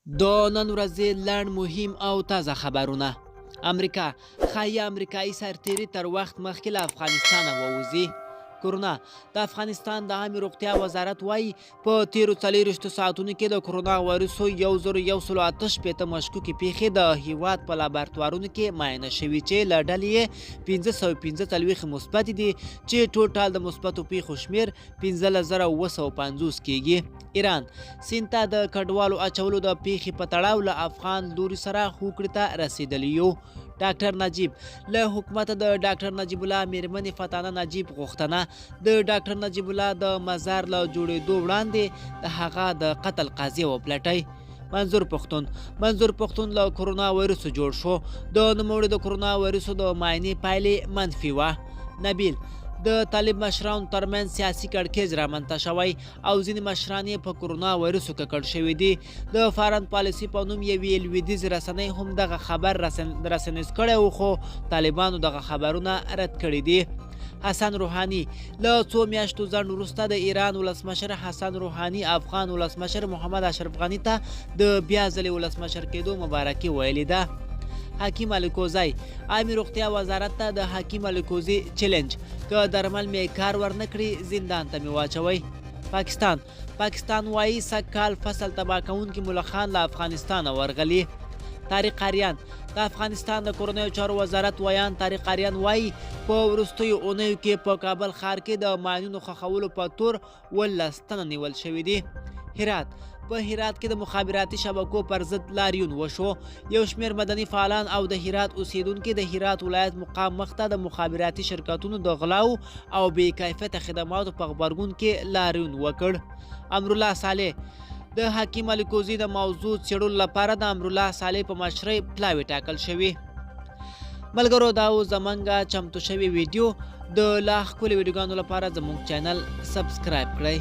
د نن ورځې لنډ مهم او تازه خبرونه. امریکا ښایي امریکایي سرتیري تر وخت مخکې له افغانستانه ووځي. کرونا د افغانستان د عامې روغتیا وزارت وایي په تیرو 24 ساعتونو کې د کرونا وایرسو 1168 مشکوکې پیښې د هیواد په لابراتوارونو کې معاینه شوي چې له ډلې یې 545 مثبت دي چې ټوټال د مثبتو پیښو شمیر 15950 کېږي. ایران سیند ته د کډوالو اچولو د پیښې په تړاو له افغان لوري سره هوکړې ته رسېدلی یو. ډاکټر نجیب له حکومت د ډاکټر نجیب الله میرمنې فتانه نجیب غوښتنه د ډاکټر نجیب الله د مزار له جوړېدو وړاندې د هغه د قتل قضیه وپلټئ. منظور پښتون له کرونا وایرسو جوړ شو. د نوموړي د کرونا وایرسو د معاینې پایلې منفي وه. نبیل د طالب مشرانو ترمنځ سیاسي کړکېچ رامنځته شوی او ځینې مشران یې په کرونا وایرسو ککړ شوي دي. د فارن پالیسي په نوم یوې لویدیځې رسنۍ هم دغه خبر رسنیز کړی و، خو طالبانو دغه خبرونه رد کړي دي. حسن روحاني له 2 میاشتو ځنډ وروسته د ایران ولسمشر حسن روحاني افغان ولسمشر محمد اشرف غني ته د بیا ځلې ولسمشر کېدو مبارکي ویلې ده. حکیم الکوزی عامې روغتیا وزارت ته د حکیم الکوزی چیلنج که درمل مې کار ورنه کړي زندان ته مې واچوئ. پاکستان وایي سږکال فصل تباه کوونکي ملخان له افغانستانه ورغلي. طارق آریان د افغانستان د کورنیو چارو وزارت ویان طارق آریان وایي په وروستیو اونیو کې په کابل ښار کې د ماینونو ښخولو په تور 19 تنه نیول شوي دي. په هرات کې د مخابراتي شبکو پر ضد لاریون وشو. یو شمېر مدني فعالان او د هرات اوسیدونکي د هرات ولایت مقام مخته د مخابراتي شرکتونو د غلاو او بې کیفیته خدماتو په غبرګون کې لاریون وکړ. امرالله صالح د حکیم الکوزي د موضوع څېړلو لپاره د امرالله صالح په مشرۍ پلاوی ټاکل شوي. ملګرو دا و زمونږ چمتو شوي ویډیو. د لا ښکلي ویډیوګانو لپاره زموږ چینل سبسکرایب کړئ.